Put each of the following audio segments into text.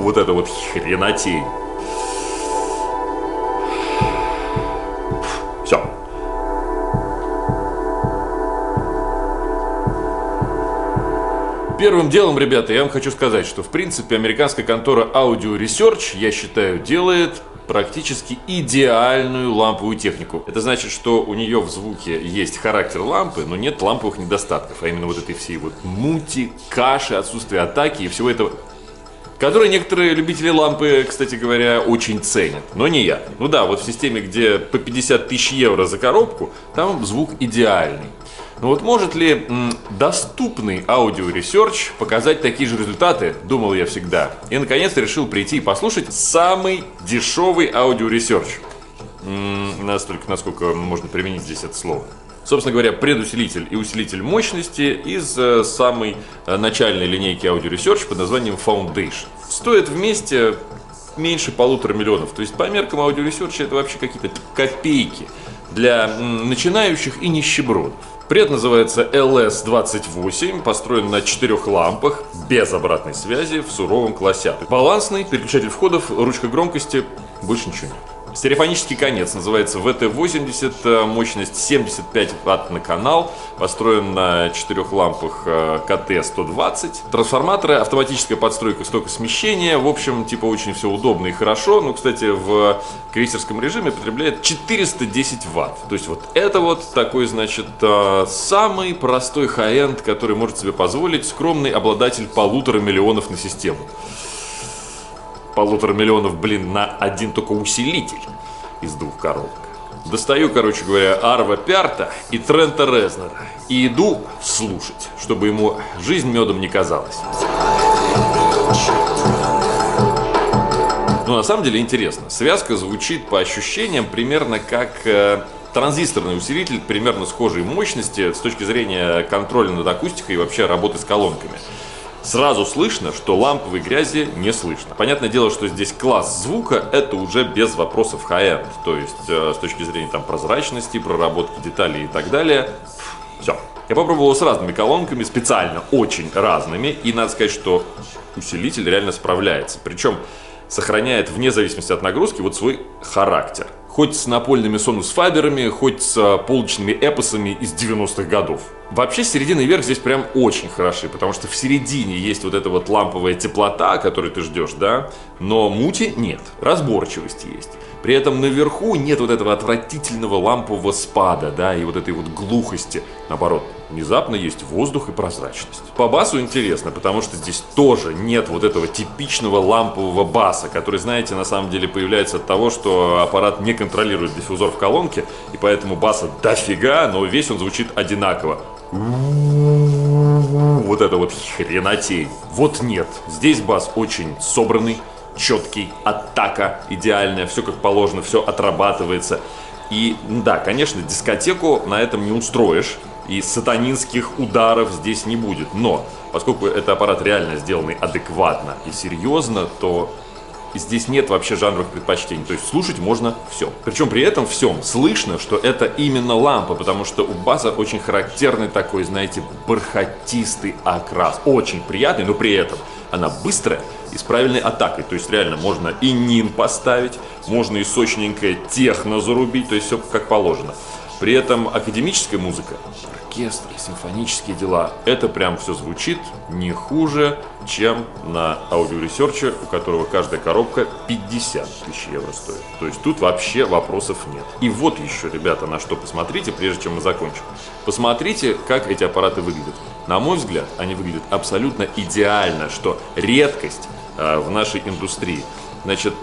Вот это вот хренотень. Все. Первым делом, ребята, я вам хочу сказать, что, в принципе, американская контора Audio Research, я считаю, делает практически идеальную ламповую технику. Это значит, что у нее в звуке есть характер лампы, но нет ламповых недостатков, а именно вот этой всей вот мути, каши, отсутствия атаки и всего этого, которые некоторые любители лампы, кстати говоря, очень ценят, но не я. Ну да, вот в системе, где по 50 тысяч евро за коробку, там звук идеальный. Но вот может ли доступный Audio Research показать такие же результаты, думал я всегда. И наконец-то решил прийти и послушать самый дешевый Audio Research. Настолько, насколько можно применить здесь это слово. Собственно говоря, предусилитель и усилитель мощности из самой начальной линейки Audio Research под названием Foundation. Стоят вместе меньше 1,5 миллиона. То есть по меркам Audio Research это вообще какие-то копейки для начинающих и нищебродов. Пред называется LS28, построен на 4 лампах, без обратной связи, в суровом классе. Балансный, переключатель входов, ручка громкости, больше ничего нет. Стереофонический конец называется VT80, мощность 75 Вт на канал, построен на 4 лампах KT120. Трансформаторы, автоматическая подстройка стока смещения, в общем, типа очень все удобно и хорошо. Ну, кстати, в крейсерском режиме потребляет 410 Вт. То есть вот это вот такой, значит, самый простой хай-энд, который может себе позволить скромный обладатель 1,5 миллиона на систему. 1,5 миллиона, блин, на один только усилитель из 2 коробок. Достаю, короче говоря, Арва Пярта и Трента Резнера и иду слушать, чтобы ему жизнь медом не казалась. Ну, на самом деле интересно. Связка звучит по ощущениям примерно как транзисторный усилитель примерно схожей мощности с точки зрения контроля над акустикой и вообще работы с колонками. Сразу слышно, что ламповой грязи не слышно. Понятное дело, что здесь класс звука — это уже без вопросов хай-энд. То есть с точки зрения там прозрачности, проработки деталей и так далее. Все. Я попробовал с разными колонками, специально очень разными. И надо сказать, что усилитель реально справляется. Причем сохраняет вне зависимости от нагрузки вот свой характер. Хоть с напольными сонус-фаберами, хоть с полочными эпосами из 90-х годов. Вообще, середина и верх здесь прям очень хороши, потому что в середине есть вот эта вот ламповая теплота, которую ты ждешь, да, но мути нет, разборчивость есть. При этом наверху нет вот этого отвратительного лампового спада, да, и вот этой вот глухости. Наоборот, внезапно есть воздух и прозрачность. По басу интересно, потому что здесь тоже нет вот этого типичного лампового баса, который, знаете, на самом деле появляется от того, что аппарат не контролирует диффузор в колонке, и поэтому баса дофига, но весь он звучит одинаково. Вот это вот хренотень. Вот нет, здесь бас очень собранный, четкий, атака идеальная, все как положено, все отрабатывается. И да, конечно, дискотеку на этом не устроишь, и сатанинских ударов здесь не будет. Но поскольку это аппарат реально сделанный адекватно и серьезно, то здесь нет вообще жанровых предпочтений. То есть слушать можно все. Причем при этом всем слышно, что это именно лампа, потому что у баса очень характерный такой, знаете, бархатистый окрас. Очень приятный, но при этом она быстрая и с правильной атакой. То есть реально можно и нин поставить, можно и сочненькое техно зарубить, то есть все как положено. При этом академическая музыка, оркестры, симфонические дела, это прям все звучит не хуже, чем на Audio Research, у которого каждая коробка 50 тысяч евро стоит. То есть тут вообще вопросов нет. И вот еще, ребята, на что посмотрите, прежде чем мы закончим. Посмотрите, как эти аппараты выглядят. На мой взгляд, они выглядят абсолютно идеально, что редкость в нашей индустрии. Значит,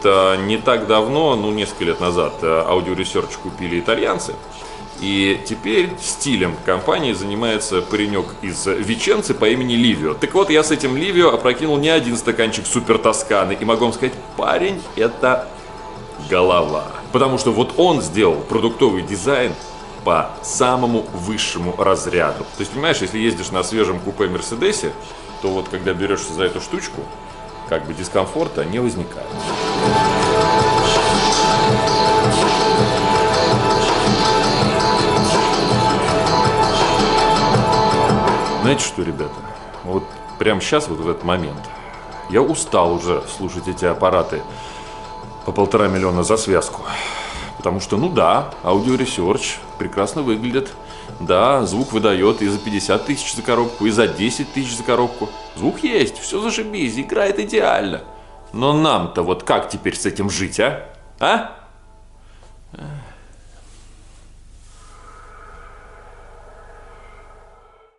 не так давно, ну несколько лет назад, Audio Research купили итальянцы. И теперь стилем компании занимается паренек из Веченцы по имени Ливио. Так вот, я с этим Ливио опрокинул не один стаканчик Супер Тосканы. И могу вам сказать, парень — это голова. Потому что вот он сделал продуктовый дизайн по самому высшему разряду. То есть, понимаешь, если ездишь на свежем купе Мерседесе, то вот когда берешься за эту штучку, как бы дискомфорта не возникает. Знаете что, ребята, вот прямо сейчас, вот в этот момент, Я устал уже слушать эти аппараты по 1,5 миллиона за связку. Потому что, ну да, аудиоресерч прекрасно выглядит. Да, звук выдает и за 50 тысяч за коробку, и за 10 тысяч за коробку. Звук есть, все зашибись, играет идеально. Но нам-то вот как теперь с этим жить, а? А?